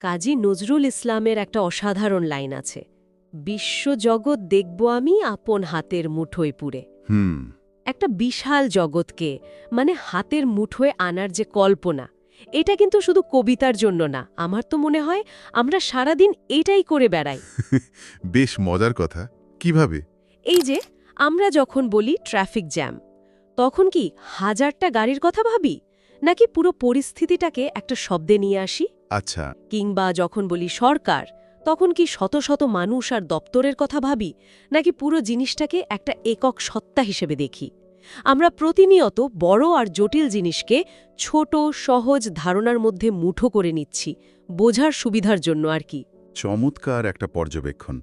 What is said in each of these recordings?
কাজী নজরুল ইসলামের একটা অসাধারণ লাইন আছে, বিশ্বজগৎ দেখব আমি আপন হাতের মুঠোয় পুরে। হুম। একটা বিশাল জগৎকে মানে হাতের মুঠোয় আনার যে কল্পনা, এটা কিন্তু শুধু কবিতার জন্য না, আমার তো মনে হয় আমরা সারাদিন এটাই করে বেড়াই। বেশ মজার কথা। কিভাবে? এই যে আমরা যখন বলি ট্রাফিক জ্যাম, তখন কি হাজারটা গাড়ির কথা ভাবি, নাকি পুরো পরিস্থিতিটাকে একটা শব্দে নিয়ে আসি? আচ্ছা। কিংবা যখন বলি সরকার, তখন কি শত শত মানুষ আর দপ্তরের কথা ভাবি, নাকি পুরো জিনিসটাকে একটা একক সত্তা হিসেবে দেখি? আমরা প্রতিনিয়ত বড় আর জটিল জিনিসকে ছোট সহজ ধারণার মধ্যে মুঠো করে নিচ্ছি, বোঝার সুবিধার জন্য আর কি। চমৎকার একটা পর্যবেক্ষণ।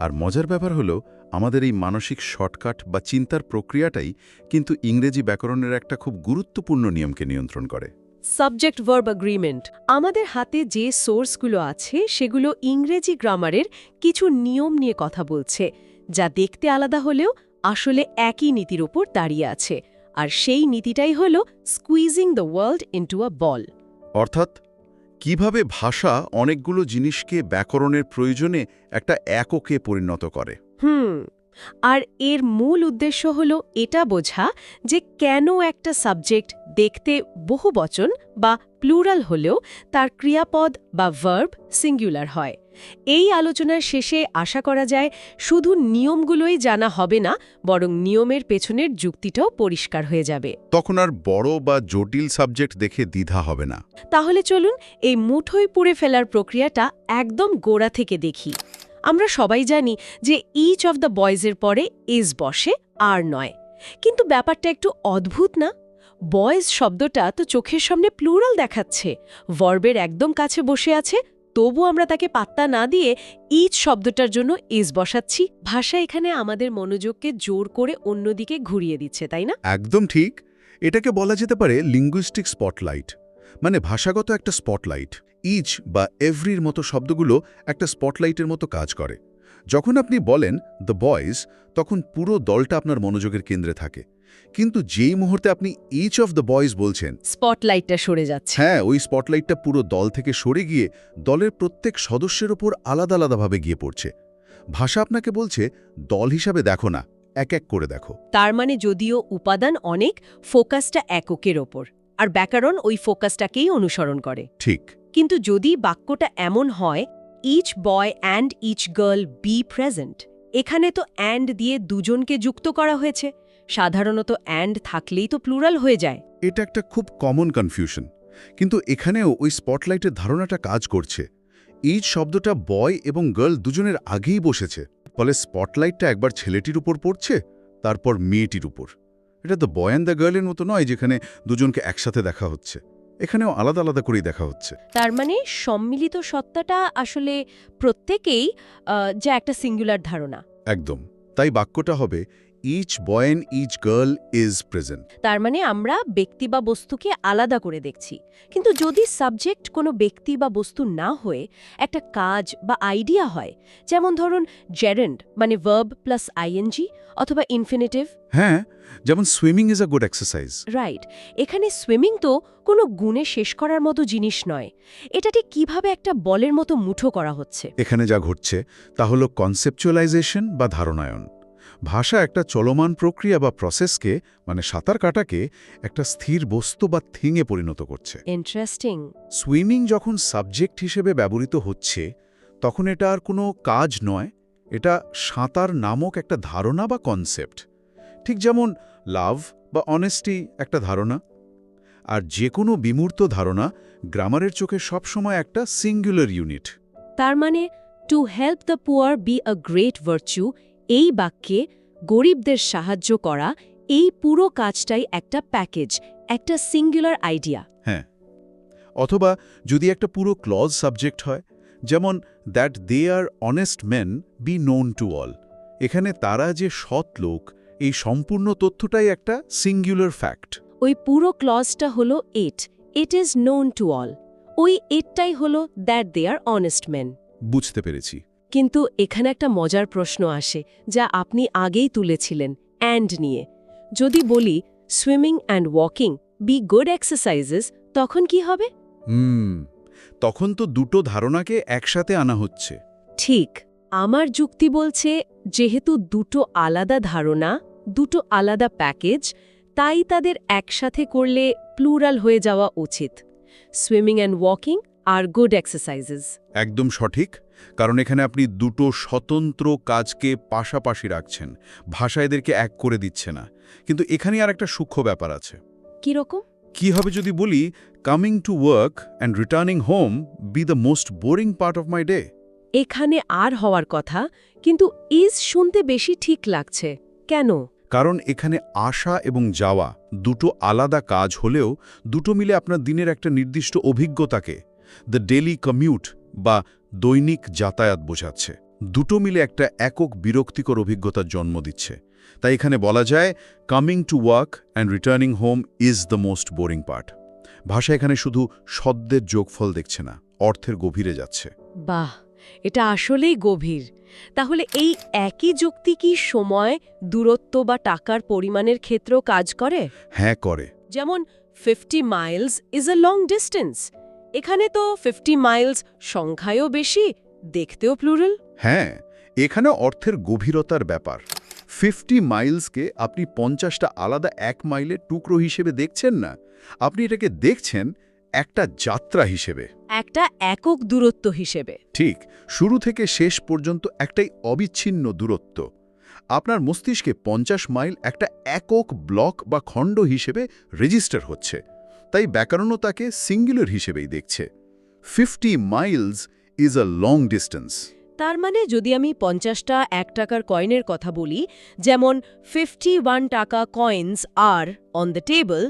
আর মজার ব্যাপার হলো, আমাদের এই মানসিক শর্টকাট বা চিন্তার প্রক্রিয়াটাই কিন্তু ইংরেজি ব্যাকরণের একটা খুব গুরুত্বপূর্ণ নিয়মকে নিয়ন্ত্রণ করে। Subject verb agreement. আমাদের হাতে যে সোর্সগুলো আছে সেগুলো ইংরেজি গ্রামারের কিছু নিয়ম নিয়ে কথা বলছে, যা দেখতে আলাদা হলেও আসলে একই নীতির উপর দাঁড়িয়ে আছে। আর সেই নীতিটাই হল squeezing the world into a ball. অর্থাৎ কিভাবে ভাষা অনেকগুলো জিনিসকে ব্যাকরণের প্রয়োজনে একটা এককে পরিণত করে। আর এর মূল উদ্দেশ্য হল এটা বোঝা যে কেন একটা সাবজেক্ট দেখতে বহুবচন বা প্লুরাল হলেও তার ক্রিয়াপদ বা ভার্ব সিঙ্গুলার হয়। এই আলোচনার শেষে আশা করা যায় শুধু নিয়মগুলোই জানা হবে না, বরং নিয়মের পেছনের যুক্তিটাও পরিষ্কার হয়ে যাবে। তখন আর বড় বা জটিল সাবজেক্ট দেখে দ্বিধা হবে না। তাহলে চলুন এই মুঠোয় পুড়ে ফেলার প্রক্রিয়াটা একদম গোড়া থেকে দেখি। আমরা সবাই জানি যে ইচ অফ দ্য বয়েজের পরে ইজ বসে, আর নয়। কিন্তু ব্যাপারটা একটু অদ্ভুত না? বয়েজ শব্দটা তো চোখের সামনে প্লুরাল দেখাচ্ছে, ভার্বের একদম কাছে বসে আছে, তবু আমরা তাকে পাত্তা না দিয়ে ইচ শব্দটার জন্য ইজ বসাচ্ছি। ভাষা এখানে আমাদের মনোযোগকে জোর করে অন্যদিকে ঘুরিয়ে দিচ্ছে, তাই না? একদম ঠিক। এটাকে বলা যেতে পারে লিঙ্গুইস্টিক স্পটলাইট, মানে ভাষাগত একটা স্পটলাইট। ইচ বা এভরির মতো শব্দগুলো একটা স্পটলাইটের মতো কাজ করে। যখন আপনি বলেন দ্য বয়েজ, তখন পুরো দলটা আপনার মনোযোগের কেন্দ্রে থাকে। কিন্তু যেই মুহূর্তে আপনি ইচ অফ দ্য বয়েজ বলছেন, স্পটলাইটটা সরে যাচ্ছে। হ্যাঁ, ওই স্পটলাইটটা পুরো দল থেকে সরে গিয়ে দলের প্রত্যেক সদস্যের ওপর আলাদা আলাদাভাবে গিয়ে পড়ছে। ভাষা আপনাকে বলছে, দল হিসাবে দেখো না, এক এক করে দেখো। তার মানে যদিও উপাদান অনেক, ফোকাসটা এককের ওপর, আর ব্যাকরণ ওই ফোকাসটাকেই অনুসরণ করে। ঠিক। কিন্তু যদি বাক্যটা এমন হয়, each boy and each girl be present, এখানে তো অ্যান্ড দিয়ে দুজনকে যুক্ত করা হয়েছে। সাধারণত অ্যান্ড থাকলেই তো প্লুরাল হয়ে যায়। এটা একটা খুব কমন কনফিউশন, কিন্তু এখানেও ওই স্পটলাইটের ধারণাটা কাজ করছে। ইচ শব্দটা বয় এবং গার্ল দুজনের আগেই বসেছে, ফলে স্পটলাইটটা একবার ছেলেটির উপর পড়ছে, তারপর মেয়েটির উপর। এটা তো বয় অ্যান্ড দ্য গার্লের মতো নয় যেখানে দুজনকে একসাথে দেখা হচ্ছে, এখানেও আলাদা আলাদা করেই দেখা হচ্ছে। তার মানে সম্মিলিত সত্তাটা আসলে প্রত্যেকেই যে একটা সিঙ্গুলার ধারণা। একদম। তাই বাক্যটা হবে each boy and each girl is present. তার মানে আমরা ব্যক্তি বা বস্তুকে আলাদা করে দেখছি। কিন্তু যদি সাবজেক্ট কোনো ব্যক্তি বা বস্তু না হয়ে একটা কাজ বা আইডিয়া হয়, যেমন ধরুন জেরেন্ড মানে ভার্ব প্লাস আইএনজি, অথবা ইনফিনিটিভ। হ্যাঁ, যেমন swimming is a good exercise. Right. এখানে সুইমিং তো কোনো গুণে শেষ করার মতো জিনিস নয়। এটাকে কিভাবে একটা বলের মতো মুঠো করা হচ্ছে? এখানে যা ঘটছে তা হলো কনসেপচুয়ালাইজেশন বা ধারণায়ন। ভাষা একটা চলমান প্রক্রিয়া বা প্রসেসকে, মানে সাঁতার কাটাকে, একটা স্থির বস্তু বা থিংয়ে পরিণত করছে। ইন্টারেস্টিং। সুইমিং যখন সাবজেক্ট হিসেবে ব্যবহৃত হচ্ছে, তখন এটা আর কোনো কাজ নয়, এটা সাঁতার নামক একটা ধারণা বা কনসেপ্ট। ঠিক যেমন লাভ বা অনেস্টি একটা ধারণা। আর যে কোনো বিমূর্ত ধারণা গ্রামারের চোখে সবসময় একটা সিঙ্গুলার ইউনিট। তার মানে to help the poor be a great virtue, এই বাক্যে গরিবদের সাহায্য করা, এই পুরো কাজটাই একটা প্যাকেজ, একটা সিঙ্গুলার আইডিয়া। হ্যাঁ। অথবা যদি একটা পুরো ক্লজ সাবজেক্ট হয়, যেমন that they are honest men be known to all, এখানে তারা যে সৎ লোক, এই সম্পূর্ণ তথ্যটাই একটা সিঙ্গুলার ফ্যাক্ট। ওই পুরো ক্লজটা হলো it is known to all. ওই ইটটাই হলো that they are honest men. বুঝতে পেরেছি। কিন্তু এখানে একটা মজার প্রশ্ন আসে, যা আপনি আগেই তুলেছিলেন অ্যান্ড নিয়ে। যদি বলি swimming and walking be good exercises, তখন কি হবে? তখন তো দুটো ধারণাকে একসাথে আনা হচ্ছে। ঠিক, আমার যুক্তি বলছে যেহেতু দুটো আলাদা ধারণা, দুটো আলাদা প্যাকেজ, তাই তাদের একসাথে করলে প্লুরাল হয়ে যাওয়া উচিত। Swimming and walking are good exercises. একদম সঠিক, কারণ এখানে আপনি দুটো স্বতন্ত্র কাজকে পাশাপাশি রাখছেন, ভাষা এদেরকে এক করে দিচ্ছে না। কিন্তু এখানে আর একটা সূক্ষ্ম ব্যাপার আছে। কিরকম? কি হবে যদি বলি, coming to work and returning home B the most boring part of my day. এখানে আর হওয়ার কথা, কিন্তু ইজ শুনতে বেশি ঠিক লাগছে। কেন? কারণ এখানে আসা এবং যাওয়া দুটো আলাদা কাজ হলেও দুটো মিলে আপনার দিনের একটা নির্দিষ্ট অভিজ্ঞতাকে, দ্য ডেলি কমিউট বা দৈনিক যাতায়াত বোঝাচ্ছে। দুটো মিলে একটা একক বিরক্তিকর অভিজ্ঞতার জন্ম দিচ্ছে। তাই এখানে বলা যায়, coming to work and returning home is the most boring part. ভাষা এখানে শুধু শব্দের যোগফল দেখছে না, অর্থের গভীরে যাচ্ছে। বাহ, এটা আসলেই গভীর। তাহলে এই একই যুক্তি কি সময়, দূরত্ব বা টাকার পরিমাণের ক্ষেত্রেও কাজ করে? হ্যাঁ, করে। যেমন 50 Miles is a long distance. এখানে তো 50 মাইলস সংখ্যায়ও বেশি, দেখতেও প্লুরাল। হ্যাঁ, এখানে অর্থের গভীরতার ব্যাপার। 50 মাইলসকে আপনি 50টা আলাদা 1 মাইলের টুকরো হিসেবে দেখছেন না, আপনি এটাকে দেখছেন একটা যাত্রা হিসেবে, একটা একক দূরত্ব হিসেবে। ঠিক শুরু থেকে শেষ পর্যন্ত একটাই অবিচ্ছিন্ন দূরত্ব। আপনার মস্তিষ্কে 50 মাইল একটা একক ব্লক বা খণ্ড হিসেবে রেজিস্টার হচ্ছে, তাই ব্যাকরণও তাকে সিঙ্গুলার হিসেবেই দেখছে। 50 Miles is a long distance. তার মানে যদি আমি 50টা 1 টাকার কয়েনের কথা বলি, যেমন 51 টাকা coins are on the table,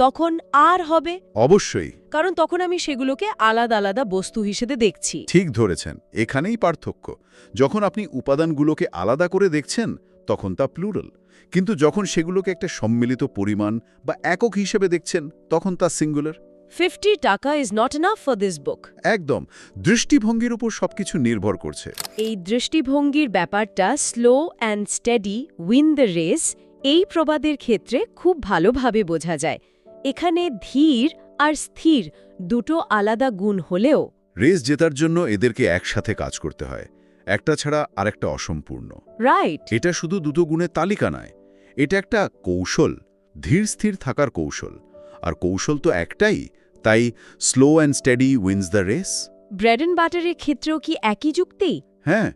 তখন আর হবে? অবশ্যই। কারণ তখন আমি সেগুলোকে আলাদা আলাদা বস্তু হিসেবে দেখছি। ঠিক ধরেছেন, এখানেই পার্থক্য। যখন আপনি উপাদানগুলোকে আলাদা করে দেখছেন তখন তা প্লুরাল, কিন্তু যখন সেগুলোকে একটা সম্মিলিত পরিমাণ বা একক হিসেবে দেখছেন তখন তা সিঙ্গুলার। 50 টাকা is not enough for this book. একদম, দৃষ্টিভঙ্গির উপর সবকিছু নির্ভর করছে। এই দৃষ্টিভঙ্গির ব্যাপারটা slow and steady win the race, এই প্রবাদের ক্ষেত্রে খুব ভালোভাবে বোঝা যায়। এখানে ধীর আর স্থির দুটো আলাদা গুণ হলেও রেস জেতার জন্য এদেরকে একসাথে কাজ করতে হয়, একটা ছাড়া আরেকটা অসম্পূর্ণ। রাইট। এটা শুধু দুটো গুণের তালিকা নয়, এটা একটা কৌশল, ধীর স্থির থাকার কৌশল। আর কৌশল তো একটাই, তাই slow and steady wins the race. Bread and বাটারের ক্ষেত্রেও কি একই যুক্তি? হ্যাঁ,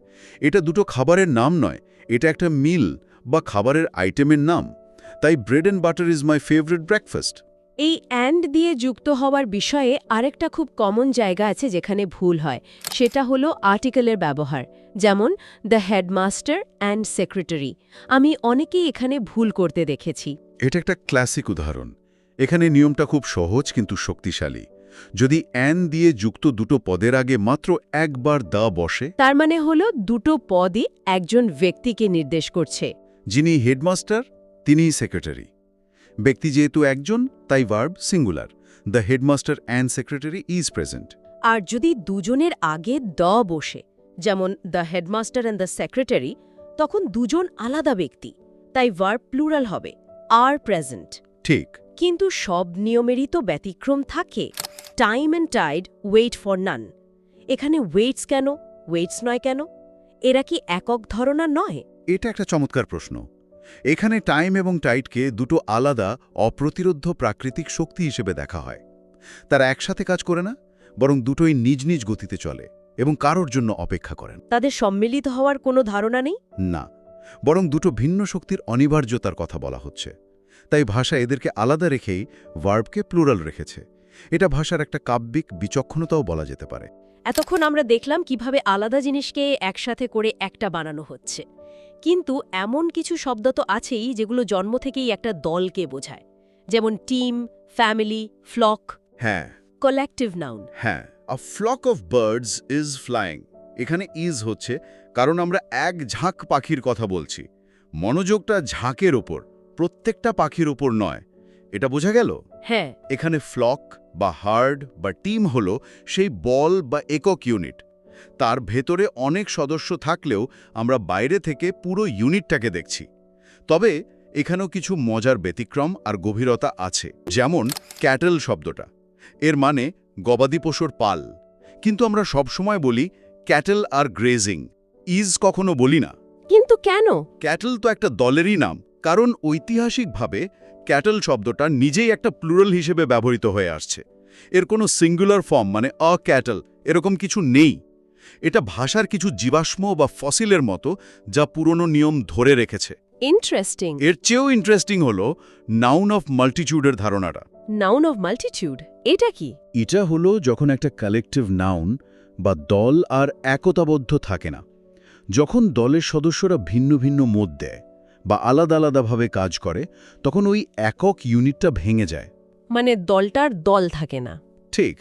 এটা দুটো খাবারের নাম নয়, এটা একটা মিল বা খাবারের আইটেমের নাম। তাই bread and butter is my favourite breakfast. এই অ্যান্ড দিয়ে যুক্ত হওয়ার বিষয়ে আরেকটা খুব কমন জায়গা আছে যেখানে ভুল হয়, সেটা হলো আর্টিকেলের ব্যবহার। যেমন দ্য হেডমাস্টার অ্যান্ড সেক্রেটারি, আমি অনেকেই এখানে ভুল করতে দেখেছি। এটা একটা ক্লাসিক উদাহরণ। এখানে নিয়মটা খুব সহজ কিন্তু শক্তিশালী। যদি অ্যান দিয়ে যুক্ত দুটো পদের আগে মাত্র একবার দা বসে, তার মানে হলো দুটো পদই একজন ব্যক্তিকে নির্দেশ করছে। যিনি হেডমাস্টার তিনিই সেক্রেটারি। ব্যক্তি যেহেতু একজন, তাই verb singular, the headmaster and secretary is present. আর যদি দুজনের আগে দ বসে, যেমন the headmaster and the secretary, তখন দুজন আলাদা ব্যক্তি, তাই ভার্ব প্লুরাল হবে, আর প্রেজেন্ট। ঠিক। কিন্তু সব নিয়মেরই তো ব্যতিক্রম থাকে। Time and tide wait for none. এখানে ওয়েটস কেন, ওয়েটস নয় কেন? এরা কি একক ধারণা নয়? এটা একটা চমৎকার প্রশ্ন। এখানে টাইম এবং টাইডকে দুটো আলাদা অপ্রতিরোধ্য প্রাকৃতিক শক্তি হিসেবে দেখা হয়। তারা একসাথে কাজ করে না, বরং দুটোই নিজ নিজ গতিতে চলে এবং কারোর জন্য অপেক্ষা করেন। তাদের সম্মিলিত হওয়ার কোনো ধারণা নেই? না, বরং দুটো ভিন্ন শক্তির অনিবার্যতার কথা বলা হচ্ছে। তাই ভাষা এদেরকে আলাদা রেখেই ভার্বকে প্লুরাল রেখেছে। এটা ভাষার একটা কাব্যিক বিচক্ষণতাও বলা যেতে পারে। এতক্ষণ আমরা দেখলাম কিভাবে আলাদা জিনিসকে একসাথে করে একটা বানানো হচ্ছে, কিন্তু এমন কিছু শব্দ তো আছেই যেগুলো জন্ম থেকেই একটা দলকে বোঝায়, যেমন টিম, ফ্যামিলি, ফ্লক। হ্যাঁ, কালেকটিভ নাউন। হ্যাঁ, a flock of birds is flying. এখানে ইজ হচ্ছে কারণ আমরা এক ঝাঁক পাখির কথা বলছি। মনোযোগটা ঝাঁকের ওপর, প্রত্যেকটা পাখির ওপর নয়। এটা বোঝা গেল? হ্যাঁ। এখানে ফ্লক বা হার্ড বা টিম হলো সেই বল বা একক ইউনিট। তার ভেতরে অনেক সদস্য থাকলেও আমরা বাইরে থেকে পুরো ইউনিটটাকে দেখছি। তবে এখানেও কিছু মজার ব্যতিক্রম আর গভীরতা আছে। যেমন ক্যাটেল শব্দটা, এর মানে গবাদি পশুর পাল, কিন্তু আমরা সবসময় বলি ক্যাটেল আর গ্রেজিং, ইজ কখনো বলি না। কিন্তু কেন? ক্যাটেল তো একটা দলেরই নাম, কারণ ঐতিহাসিকভাবে ক্যাটেল শব্দটা নিজেই একটা প্লুরাল হিসেবে ব্যবহৃত হয়ে আসছে। এর কোনো সিঙ্গুলার ফর্ম মানে আ ক্যাটেল এরকম কিছু নেই। এটা ভাষার কিছু জীবাশ্ম বা ফসিলের মতো, যা পুরনো নিয়ম ধরে রেখেছে। ইন্টারেস্টিং। এর চেয়েও ইন্টারেস্টিং হলো নাউন অফ মাল্টিটিউডের ধারণাটা। নাউন অফ মাল্টিটিউড এটা কি? এটা হলো যখন একটা কালেকটিভ নাউন বা দল আর একতাবদ্ধ থাকে না, যখন দলের সদস্যরা ভিন্ন ভিন্ন মত দেয় বা আলাদা আলাদাভাবে কাজ করে, তখন ওই একক ইউনিটটা ভেঙে যায়। মানে দলটার দল থাকে না। ঠিক,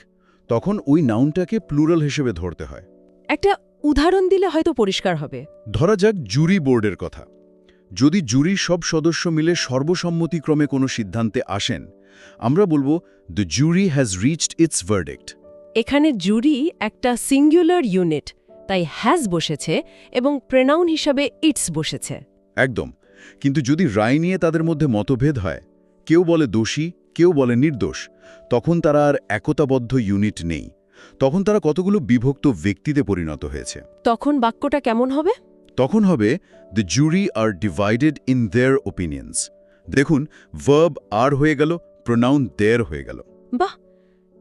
তখন ওই নাউনটাকে প্লুরাল হিসেবে ধরতে হয়। একটা উদাহরণ দিলে হয়তো পরিষ্কার হবে। ধরা যাক জুরি বোর্ডের কথা। যদি জুরির সব সদস্য মিলে সর্বসম্মতিক্রমে কোনো সিদ্ধান্তে আসেন, আমরা বলবো the jury has reached it's verdict. এখানে জুরি একটা সিঙ্গুলার ইউনিট, তাই হ্যাজ বসেছে এবং প্রোনাউন হিসাবে ইটস বসেছে। একদম। কিন্তু যদি রায় নিয়ে তাদের মধ্যে মতভেদ হয়, কেউ বলে দোষী, কেউ বলে নির্দোষ, তখন তারা আর একতাবদ্ধ ইউনিট নেই। তখন তারা কতগুলো বিভক্ত ব্যক্তিতে পরিণত হয়েছে। তখন বাক্যটা কেমন হবে? তখন হবে the jury are divided in their opinions. দেখুন, ভার্ব আর হয়ে গেল, প্রোনাউন দেয়ার হয়ে গেল। বাহ,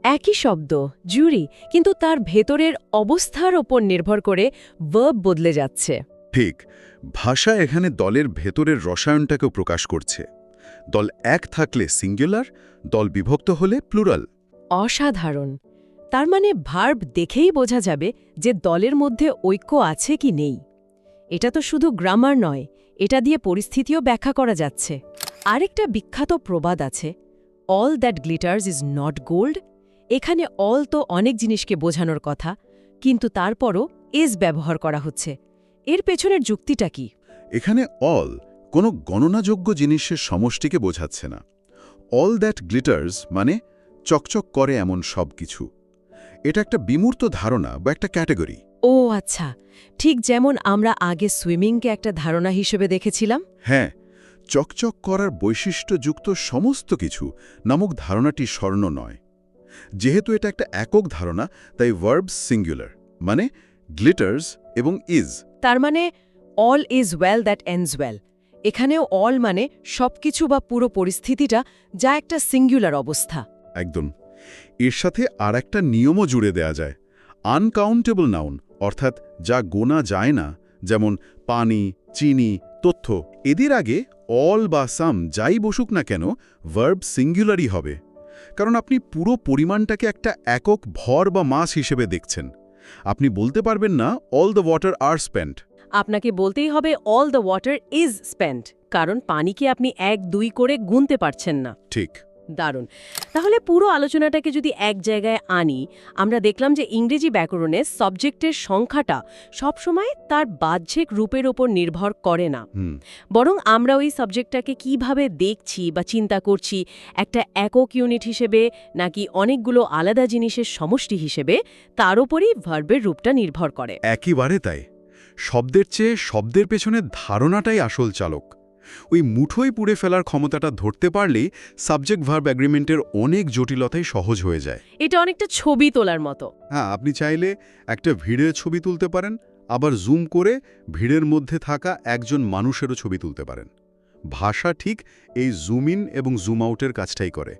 একই শব্দ জুরি, কিন্তু তার ভেতরের অবস্থার ওপর নির্ভর করে ভার্ব বদলে যাচ্ছে। ঠিক, ভাষা এখানে দলের ভেতরের রসায়নটাকেও প্রকাশ করছে। দল এক থাকলে সিঙ্গুলার, দল বিভক্ত হলে প্লুরাল। অসাধারণ। তার মানে ভার্ব দেখেই বোঝা যাবে যে দলের মধ্যে ঐক্য আছে কি নেই। এটা তো শুধু গ্রামার নয়, এটা দিয়ে পরিস্থিতিও ব্যাখ্যা করা যাচ্ছে। আরেকটা বিখ্যাত প্রবাদ আছে, all that glitters is not gold. এখানে অল তো অনেক জিনিসকে বোঝানোর কথা, কিন্তু তারপরও ইজ ব্যবহার করা হচ্ছে। এর পেছনের যুক্তিটা কি? এখানে অল কোনো গণনাযোগ্য জিনিসের সমষ্টিকে বোঝাচ্ছে না। অল দ্যাট গ্লিটার্স মানে চকচক করে এমন সব কিছু। এটা একটা বিমূর্ত ধারণা বা একটা ক্যাটেগরি। ও আচ্ছা, ঠিক যেমন আমরা আগে সুইমিংকে একটা ধারণা হিসেবে দেখেছিলাম। হ্যাঁ, চকচক করার বৈশিষ্ট্যযুক্ত সমস্ত কিছু নামক ধারণাটি স্বর্ণ নয়। যেহেতু এটা একটা একক ধারণা, তাই ভার্ব সিঙ্গুলার, মানে গ্লিটার্স এবং ইজ। তার মানে all is well that ends well. এখানেও অল মানে সবকিছু বা পুরো পরিস্থিতিটা, যা একটা সিঙ্গুলার অবস্থা। একদম। এর সাথে আর একটা নিয়মও জুড়ে দেয়া যায়, আনকাউন্টেবল নাউন, অর্থাৎ যা গোনা যায় না, যেমন পানি, চিনি, তথ্য। এদের আগে অল বা সাম যাই বসুক না কেন, ভার্ব সিঙ্গুলারই হবে। কারণ আপনি পুরো পরিমাণটাকে একটা একক ভর বা মাস হিসেবে দেখছেন। আপনি বলতে পারবেন না all the water are spent. আপনাকে বলতেই হবে all the water is spent, কারণ পানিকে আপনি 1-2 করে গুনতে পারছেন না। ঠিক। দারুণ। তাহলে পুরো আলোচনাটাকে যদি এক জায়গায় আনি, আমরা দেখলাম যে ইংরেজি ব্যাকরণে সাবজেক্টের সংখ্যাটা সবসময় তার বাহ্যিক রূপের ওপর নির্ভর করে না, বরং আমরা ওই সাবজেক্টটাকে কিভাবে দেখছি বা চিন্তা করছি, একটা একক ইউনিট হিসেবে নাকি অনেকগুলো আলাদা জিনিসের সমষ্টি হিসেবে, তার ওপরই ভার্বের রূপটা নির্ভর করে। একেবারে তাই। শব্দের চেয়ে শব্দের পেছনে ধারণাটাই আসল চালক। ওই মুঠোয় পুড়ে ফেলার ক্ষমতাটা ধরতে পারলেই সাবজেক্ট ভার্ব অ্যাগ্রিমেন্টের অনেক জটিলতাই সহজ হয়ে যায়। এটা অনেকটা ছবি তোলার মতো। হ্যাঁ, আপনি চাইলে একটা ভিড়ের ছবি তুলতে পারেন, আবার জুম করে ভিড়ের মধ্যে থাকা একজন মানুষেরও ছবি তুলতে পারেন। ভাষা ঠিক এই জুম ইন এবং জুম আউটের কাজটাই করে।